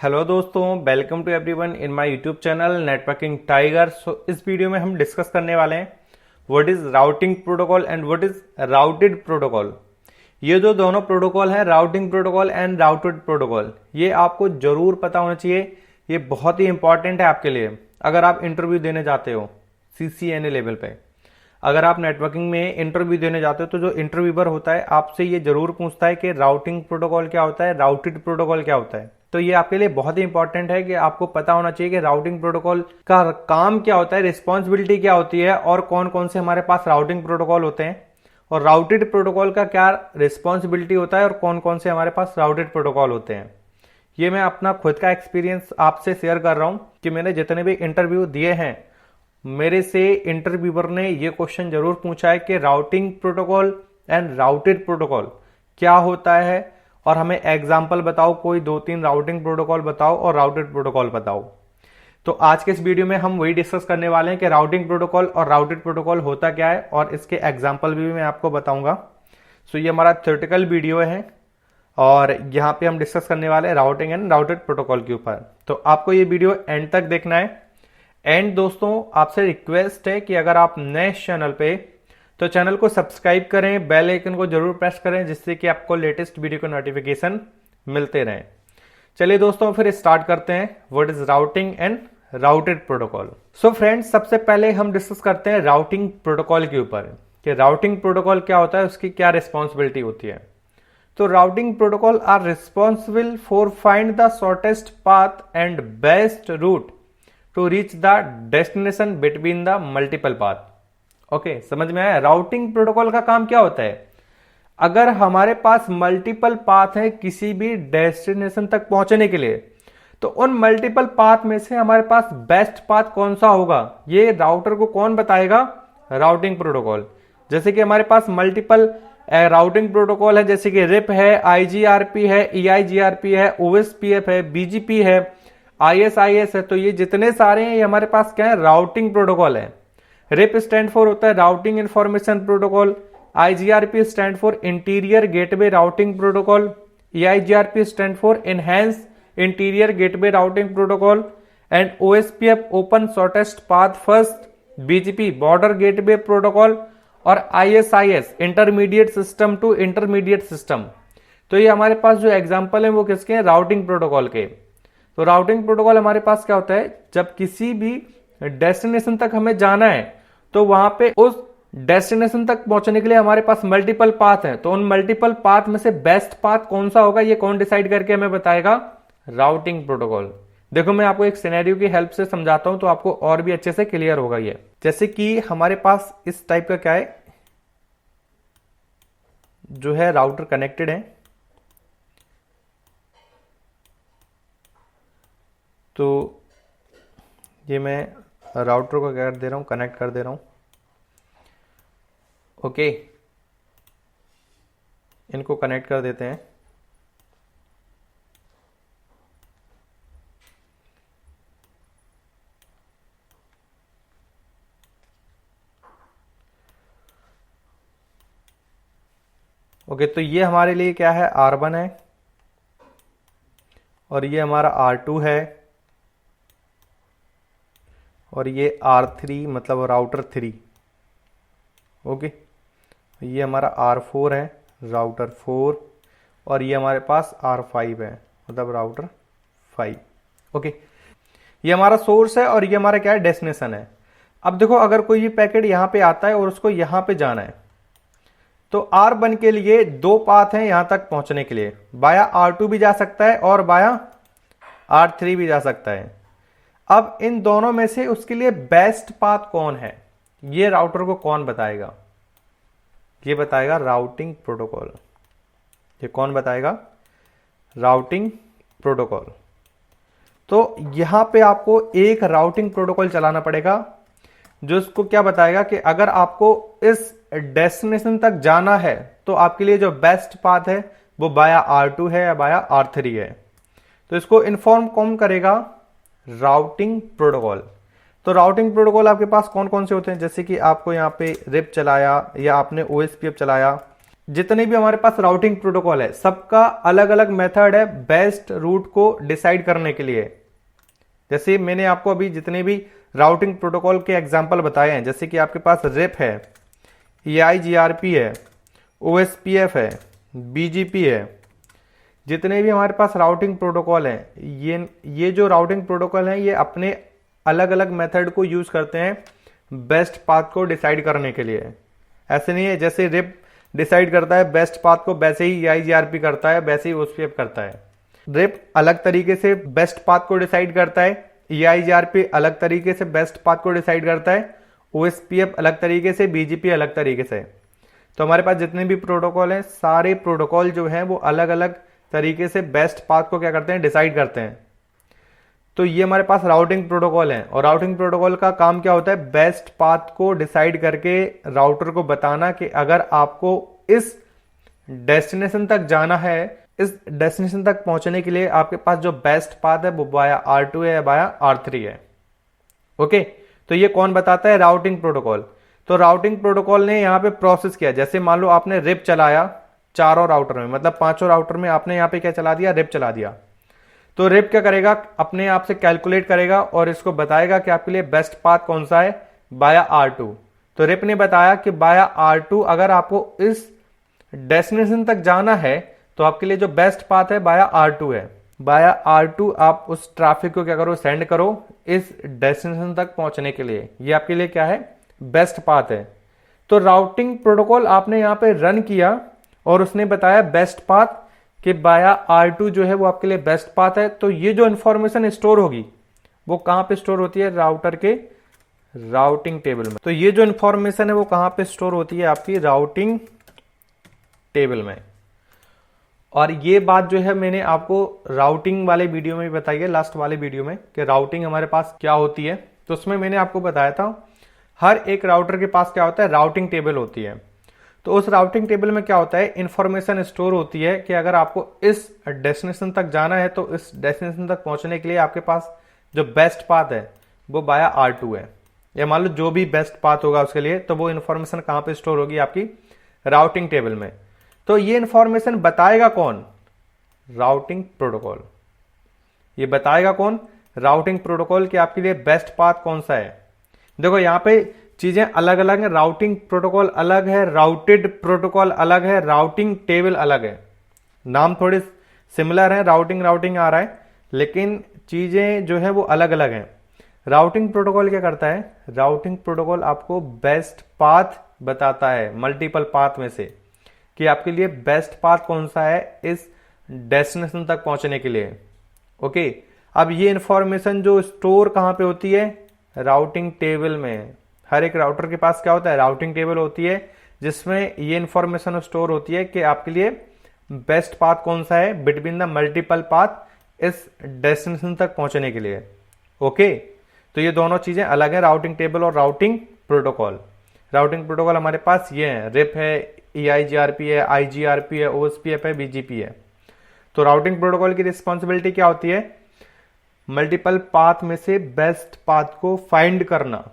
Hello दोस्तों, welcome to everyone in my YouTube channel networking tiger. So इस video में हम डिस्कस करने वाले हैं what is routing protocol and what is routed protocol. ये जो दोनों प्रोटोकॉल हैं, routing protocol and routed protocol, ये आपको जरूर पता होना चाहिए। ये बहुत ही इंपॉर्टेंट है आपके लिए अगर आप इंटरव्यू देने जाते हो CCNA लेवल पे। अगर आप नेटवर्किंग में इंटरव्यू देने जाते हो तो जो इंटरव्यूअर होता है आपसे ये जरूर पूछता है कि राउटिंग प्रोटोकॉल क्या होता है, राउटेड प्रोटोकॉल क्या होता है। तो ये आपके लिए बहुत ही इंपॉर्टेंट है कि आपको पता होना चाहिए कि राउटिंग प्रोटोकॉल का काम क्या होता है, रिस्पॉन्सिबिलिटी क्या होती है और कौन कौन से हमारे पास राउटिंग प्रोटोकॉल होते हैं और राउटेड प्रोटोकॉल का क्या रिस्पॉन्सिबिलिटी होता है और कौन कौन से हमारे पास राउटेड प्रोटोकॉल होते हैं। ये मैं अपना खुद का एक्सपीरियंस आपसे शेयर कर रहा हूं कि मैंने जितने भी इंटरव्यू दिए हैं, मेरे से इंटरव्यूअर ने ये क्वेश्चन जरूर पूछा है कि routing protocol and routed protocol क्या होता है और हमें एग्जांपल बताओ, कोई 2-3 राउटिंग प्रोटोकॉल बताओ और राउटेड प्रोटोकॉल बताओ। तो आज के इस वीडियो में हम वही डिस्कस करने वाले हैं कि राउटिंग प्रोटोकॉल और राउटेड प्रोटोकॉल होता क्या है और इसके एग्जाम्पल भी मैं आपको बताऊंगा। सो ये हमारा थ्योरेटिकल वीडियो है और यहाँ पे हम डिस्कस करने वाले हैं राउटिंग एंड राउटेड प्रोटोकॉल के ऊपर। तो आपको ये वीडियो एंड तक देखना है। एंड दोस्तों, आपसे रिक्वेस्ट है कि अगर आप नए चैनल पे तो चैनल को सब्सक्राइब करें, बेल आइकन को जरूर प्रेस करें जिससे कि आपको लेटेस्ट वीडियो के नोटिफिकेशन मिलते रहें। चलिए दोस्तों, फिर स्टार्ट करते हैं what is routing and routed protocol. So friends, सबसे पहले हम डिस्कस करते हैं राउटिंग प्रोटोकॉल के ऊपर कि राउटिंग प्रोटोकॉल क्या होता है, उसकी क्या रिस्पॉन्सिबिलिटी होती है। तो routing protocol are responsible for find the shortest path and best route to reach the destination between the multiple path. Okay, समझ में आया। राउटिंग प्रोटोकॉल का काम क्या होता है, अगर हमारे पास मल्टीपल पाथ है किसी भी डेस्टिनेशन तक पहुंचने के लिए, तो उन मल्टीपल पाथ में से हमारे पास बेस्ट पाथ कौन सा होगा, ये राउटर को कौन बताएगा, राउटिंग प्रोटोकॉल। जैसे कि हमारे पास मल्टीपल राउटिंग प्रोटोकॉल है, जैसे कि रिप है, IGRP है, EIGRP है, OSPF है, BGP है, ISIS है। तो ये जितने सारे हैं ये हमारे पास क्या है, राउटिंग प्रोटोकॉल है। रिप स्टैंड फॉर होता है routing information protocol, IGRP stand for interior gateway routing protocol, EIGRP stand for enhance interior gateway routing protocol and OSPF open shortest path first, BGP border gateway protocol और ISIS intermediate system to intermediate system. तो ये हमारे पास जो example है वो किसके हैं, routing protocol के। तो राउटिंग प्रोटोकॉल हमारे पास क्या होता है, जब किसी भी डेस्टिनेशन तक हमें जाना है तो वहां पे उस डेस्टिनेशन तक पहुंचने के लिए हमारे पास मल्टीपल पाथ है, तो उन मल्टीपल पाथ में से बेस्ट पाथ कौन सा होगा ये कौन डिसाइड करके हमें बताएगा, राउटिंग प्रोटोकॉल। देखो, मैं आपको एक सिनेरियो की हेल्प से समझाता हूं तो आपको और भी अच्छे से क्लियर होगा ये। जैसे कि हमारे पास इस टाइप का क्या है, जो है राउटर कनेक्टेड है। तो ये मैं राउटर को क्या कर दे रहा हूं, कनेक्ट कर दे रहा हूं। ओके, इनको कनेक्ट कर देते हैं। ओके, तो ये हमारे लिए क्या है, R1 है और ये हमारा R2 है और ये R3 मतलब राउटर 3। ओके, ये हमारा R4 है, राउटर 4 और ये हमारे पास R5 है मतलब राउटर 5। ओके, ये हमारा सोर्स है और ये हमारा क्या है, डेस्टिनेशन है। अब देखो, अगर कोई भी पैकेट यहां पे आता है और उसको यहां पे जाना है तो R1 के लिए दो पाथ हैं यहां तक पहुंचने के लिए, बाया R2 भी जा सकता है और बाया R3 भी जा सकता है। अब इन दोनों में से उसके लिए बेस्ट पाथ कौन है, ये राउटर को कौन बताएगा, ये बताएगा राउटिंग प्रोटोकॉल। ये कौन बताएगा, राउटिंग प्रोटोकॉल। तो यहां पे आपको एक राउटिंग प्रोटोकॉल चलाना पड़ेगा जो इसको क्या बताएगा कि अगर आपको इस डेस्टिनेशन तक जाना है तो आपके लिए जो बेस्ट पाथ है वो बाया R2 है या बाया R3 है। तो इसको इन्फॉर्म कौन करेगा, राउटिंग प्रोटोकॉल। तो राउटिंग प्रोटोकॉल आपके पास कौन कौन से होते हैं, जैसे कि आपको यहाँ पे रिप चलाया या आपने OSPF चलाया जितने भी हमारे पास राउटिंग प्रोटोकॉल है सबका अलग अलग मेथड है बेस्ट रूट को डिसाइड करने के लिए। जैसे मैंने आपको अभी जितने भी राउटिंग प्रोटोकॉल के एग्जांपल बताए हैं, जैसे कि आपके पास रिप है, EIGRP है, OSPF है, BGP है, जितने भी हमारे पास राउटिंग प्रोटोकॉल हैं, ये जो राउटिंग प्रोटोकॉल हैं ये अपने अलग अलग मेथड को यूज करते हैं बेस्ट पाथ को डिसाइड करने के लिए। ऐसे नहीं है जैसे रिप डिसाइड करता है बेस्ट पाथ को, वैसे ही EIGRP करता है, वैसे ही OSPF करता है। रिप अलग तरीके से बेस्ट पाथ को डिसाइड करता है, EIGRP अलग तरीके से बेस्ट पाथ को डिसाइड करता है, OSPF अलग तरीके से, BGP अलग तरीके से। तो हमारे पास जितने भी प्रोटोकॉल हैं सारे प्रोटोकॉल जो हैं वो अलग अलग तरीके से बेस्ट पाथ को क्या करते हैं, डिसाइड करते हैं। तो ये हमारे पास राउटिंग प्रोटोकॉल है और राउटिंग प्रोटोकॉल का काम क्या होता है, बेस्ट पाथ को डिसाइड करके राउटर को बताना कि अगर आपको इस डेस्टिनेशन तक जाना है, इस डेस्टिनेशन तक पहुंचने के लिए आपके पास जो बेस्ट पाथ है वो बाया R2 है या बाया R3 है। ओके, तो ये कौन बताता है, राउटिंग प्रोटोकॉल। तो राउटिंग प्रोटोकॉल ने यहाँ पे प्रोसेस किया, जैसे मान लो आपने रिप चलाया चारों राउटर में, मतलब पांचों राउटर में आपने यहाँ पे क्या चला दिया, रिप चला दिया। तो रिप क्या करेगा, अपने आप से कैलकुलेट करेगा और इसको बताएगा कि आपके लिए बेस्ट पाथ कौन सा है, बाया R2। तो रिप ने बताया कि बाया R2 अगर आपको इस डेस्टिनेशन तक जाना है तो आपके लिए जो बेस्ट पाथ है बाया R2 है। बाया R2 आप उस ट्रैफिक को क्या करो, सेंड करो इस डेस्टिनेशन तक पहुंचने के लिए, ये आपके लिए क्या है, बेस्ट पाथ है। तो राउटिंग प्रोटोकॉल आपने यहाँ पे रन किया और उसने बताया बेस्ट पाथ कि बाया R2 जो है वो आपके लिए बेस्ट पाथ है। तो ये जो इंफॉर्मेशन स्टोर होगी वो कहां पे स्टोर होती है, राउटर के राउटिंग टेबल में। तो ये जो इंफॉर्मेशन है वो कहां पे स्टोर होती है, आपकी राउटिंग टेबल में। और ये बात जो है मैंने आपको राउटिंग वाले वीडियो में भी बताई है, लास्ट वाले वीडियो में, कि राउटिंग हमारे पास क्या होती है। तो उसमें मैंने आपको बताया था हर एक राउटर के पास क्या होता है, राउटिंग टेबल होती है। तो उस राउटिंग टेबल में क्या होता है, इंफॉर्मेशन स्टोर होती है कि अगर आपको इस डेस्टिनेशन तक जाना है तो इस डेस्टिनेशन तक पहुंचने के लिए आपके पास जो बेस्ट पाथ है वो बाया R2 है, या मान लो जो भी बेस्ट पाथ होगा उसके लिए, तो वो इंफॉर्मेशन कहां पे स्टोर होगी, आपकी राउटिंग टेबल में। तो ये इंफॉर्मेशन बताएगा कौन, राउटिंग प्रोटोकॉल। ये बताएगा कौन, राउटिंग प्रोटोकॉल, कि आपके लिए बेस्ट पाथ कौन सा है। देखो यहां पे चीजें अलग अलग हैं, राउटिंग प्रोटोकॉल अलग है, राउटेड प्रोटोकॉल अलग है, राउटिंग टेबल अलग है। नाम थोड़े सिमिलर हैं, राउटिंग राउटिंग आ रहा है, लेकिन चीजें जो है वो अलग अलग हैं। राउटिंग प्रोटोकॉल क्या करता है, राउटिंग प्रोटोकॉल आपको बेस्ट पाथ बताता है मल्टीपल पाथ में से, कि आपके लिए बेस्ट पाथ कौन सा है इस डेस्टिनेशन तक पहुंचने के लिए। ओके, अब ये इंफॉर्मेशन जो स्टोर कहां पे होती है, राउटिंग टेबल में। हर एक राउटर के पास क्या होता है, राउटिंग टेबल होती है, जिसमें ये इंफॉर्मेशन स्टोर होती है कि आपके लिए बेस्ट पाथ कौन सा है बिटवीन द मल्टीपल पाथ इस डेस्टिनेशन तक पहुंचने के लिए। ओके, तो ये दोनों चीजें अलग है, राउटिंग टेबल और राउटिंग प्रोटोकॉल। राउटिंग प्रोटोकॉल हमारे पास ये है, रिप है, EIGRP है, IGRP है, OSPF है, BGP है। तो राउटिंग प्रोटोकॉल की रिस्पॉन्सिबिलिटी क्या होती है, मल्टीपल पाथ में से बेस्ट पाथ को फाइंड करना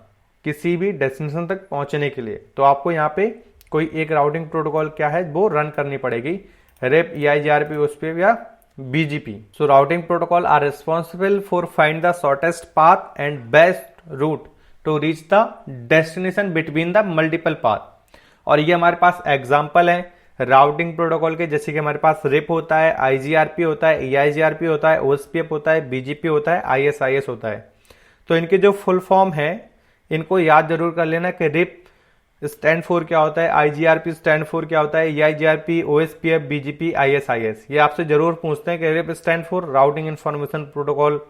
किसी भी डेस्टिनेशन तक पहुंचने के लिए। तो आपको यहाँ पे कोई एक राउटिंग प्रोटोकॉल क्या है वो रन करनी पड़ेगी, रिप, EIGRP, OSPF या BGP। So routing protocol are responsible for find the shortest path and best route to reach the destination between the multiple path. और ये हमारे पास एग्जाम्पल है राउटिंग प्रोटोकॉल के, जैसे कि हमारे पास रिप होता है, IGRP होता है, EIGRP होता है, OSPF होता है, BGP होता है, ISIS होता है। तो इनके जो फुल फॉर्म है इनको याद जरूर कर लेना कि रिप स्टैंड फॉर क्या होता है, IGRP स्टैंड फॉर क्या होता है, EIGRP, OSPF, BGP, ISIS। ये आपसे जरूर पूछते हैं कि RIP stand for routing information protocol,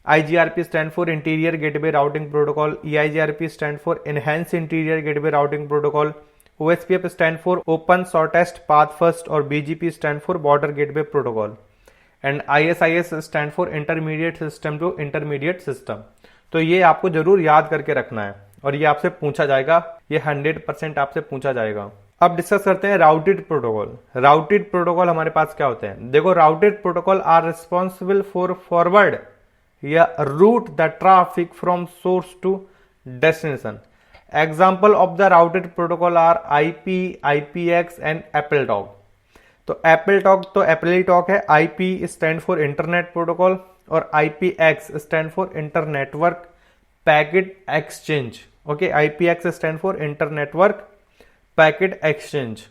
IGRP stand for interior gateway routing protocol, EIGRP stand for enhance interior gateway routing protocol, OSPF stand for open shortest path first और BGP stand for border gateway protocol and ISIS stand for intermediate system to intermediate system. तो ये आपको जरूर याद करके रखना है और ये आपसे पूछा जाएगा, ये 100% आपसे पूछा जाएगा। अब डिस्कस करते हैं राउटेड प्रोटोकॉल। राउटेड प्रोटोकॉल हमारे पास क्या होते हैं, देखो routed protocol are responsible for forward या route the traffic from source to destination. Example of the routed protocol are IP, IPX and Apple Talk. तो एप्पल टॉक तो एप्पल ही टॉक है, IP stand for internet protocol और IPX stand for internetwork packet exchange. Okay, IPX stand for internetwork packet exchange.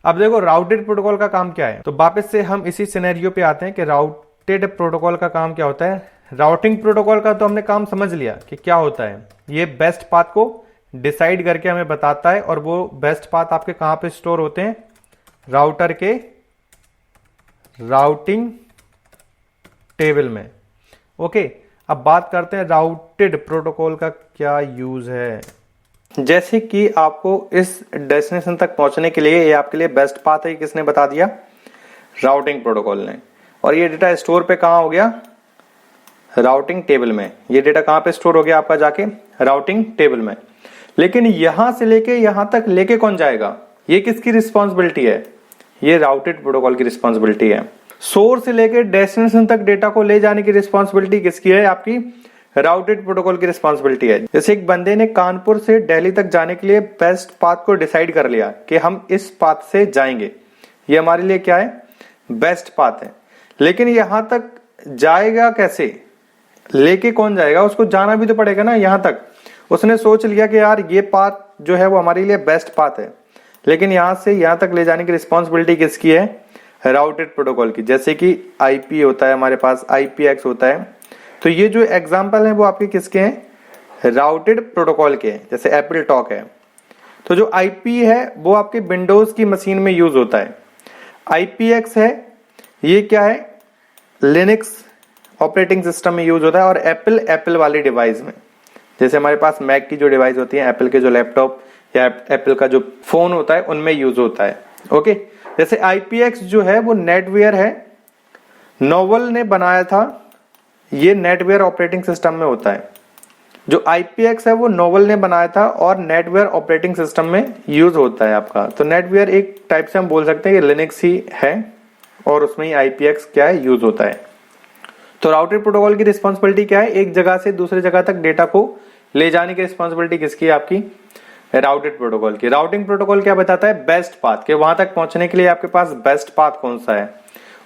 अब देखो routed protocol का काम क्या है, तो वापस से हम इसी सिनेरियो पे आते हैं कि राउटेड प्रोटोकॉल का काम क्या होता है। राउटिंग प्रोटोकॉल का तो हमने काम समझ लिया कि क्या होता है। ये बेस्ट पाथ को डिसाइड करके हमें बताता है और वो बेस्ट पाथ आपके कहां पे स्टोर होते हैं, राउटर के राउटिंग टेबल में। ओके, अब बात करते हैं राउटेड प्रोटोकॉल का क्या यूज है। जैसे कि आपको इस डेस्टिनेशन तक पहुंचने के लिए ये आपके लिए बेस्ट पाथ है, किसने बता दिया, राउटिंग प्रोटोकॉल ने। और ये डेटा स्टोर पे कहां हो गया, राउटिंग टेबल में। ये डेटा कहां पे स्टोर हो गया आपका, जाके राउटिंग टेबल में। लेकिन यहां से लेके यहां तक लेके कौन जाएगा, ये किसकी रिस्पॉन्सिबिलिटी है, ये राउटेड प्रोटोकॉल की रिस्पॉन्सिबिलिटी है। सोर्स से लेके डेस्टिनेशन तक डेटा को ले जाने की रिस्पॉन्सिबिलिटी किसकी है, आपकी राउटेड प्रोटोकॉल की रिस्पॉन्सिबिलिटी है। जैसे एक बंदे ने कानपुर से दिल्ली तक जाने के लिए बेस्ट पाथ को डिसाइड कर लिया कि हम इस पाथ से जाएंगे, ये हमारे लिए क्या है, बेस्ट पाथ है। लेकिन यहां तक जाएगा कैसे, लेके कौन जाएगा, उसको जाना भी तो पड़ेगा ना यहां तक। उसने सोच लिया कि यार ये पाथ जो है वो हमारे लिए बेस्ट पाथ है, लेकिन यहां से यहां तक ले जाने की रिस्पॉन्सिबिलिटी किसकी है, राउटेड प्रोटोकॉल की। जैसे कि IP होता है हमारे पास, IPX होता है। तो ये जो एग्जाम्पल है वो आपके किसके हैं, राउटेड प्रोटोकॉल के हैं। जैसे एप्पल टॉक है, तो जो IP है वो आपके विंडोज की मशीन में यूज होता है। IPX है, ये क्या है, लिनक्स ऑपरेटिंग सिस्टम में यूज होता है। और एप्पल वाले डिवाइस में, जैसे हमारे पास मैक की जो डिवाइस होती है, एप्पल के जो लैपटॉप या एप्पल का जो फोन होता है, उनमें यूज होता है। ओके, जैसे IPX जो है वो नेटवेयर है, नोवल ने बनाया था, ये नेटवेयर ऑपरेटिंग सिस्टम में होता है। जो IPX है वो नोवल ने बनाया था और नेटवेयर ऑपरेटिंग सिस्टम में यूज होता है आपका। तो नेटवेयर एक टाइप से हम बोल सकते हैं कि लिनक्स ही है और उसमें ही IPX क्या है, यूज होता है। तो राउटेड प्रोटोकॉल की रिस्पॉन्सिबिलिटी क्या है, एक जगह से दूसरे जगह तक डेटा को ले जाने की रिस्पॉन्सिबिलिटी किसकी है, आपकी राउटेड प्रोटोकॉल की। राउटिंग प्रोटोकॉल क्या बताता है, बेस्ट पाथ, कि वहां तक पहुंचने के लिए आपके पास बेस्ट पाथ कौन सा है।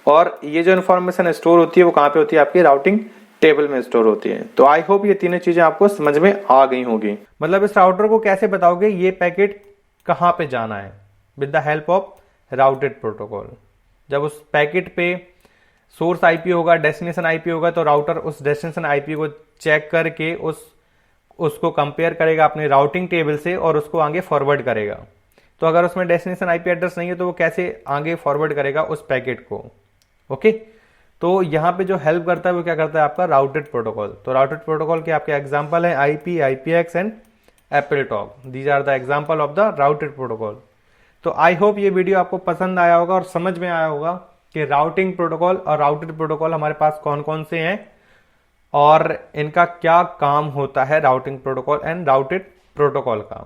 और ये जो इन्फॉर्मेशन स्टोर होती है वो कहां पे होती है, आपकी राउटिंग टेबल में स्टोर होती है। तो आई होप ये तीनों चीजें आपको समझ में आ गई होगी। मतलब इस राउटर को कैसे बताओगे ये पैकेट कहां पे जाना है, with the help of routed protocol. जब उस पैकेट पे सोर्स IP होगा, डेस्टिनेशन IP होगा, तो राउटर उस डेस्टिनेशन IP को चेक करके उसको कंपेयर करेगा अपने राउटिंग टेबल से और उसको आगे फॉरवर्ड करेगा। तो अगर उसमें डेस्टिनेशन IP एड्रेस नहीं है तो वो कैसे आगे फॉरवर्ड करेगा उस पैकेट को। ओके, तो यहाँ पे जो हेल्प करता है वो क्या करता है, आपका राउटेड प्रोटोकॉल। तो राउटेड प्रोटोकॉल के आपके एग्जांपल है IP, IPX and Apple talk. These are the example of the routed protocol. तो आई होप ये वीडियो आपको पसंद आया होगा और समझ में आया होगा कि राउटिंग प्रोटोकॉल और राउटेड प्रोटोकॉल हमारे पास कौन कौन से हैं और इनका क्या काम होता है, routing protocol and routed protocol का।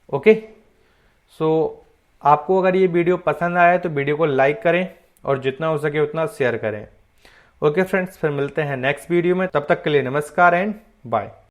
ओके, सो आपको अगर ये वीडियो पसंद आया तो वीडियो को लाइक करें और जितना हो सके उतना शेयर करें। ओके फ्रेंड्स, फिर मिलते हैं नेक्स्ट वीडियो में, तब तक के लिए नमस्कार एंड बाय।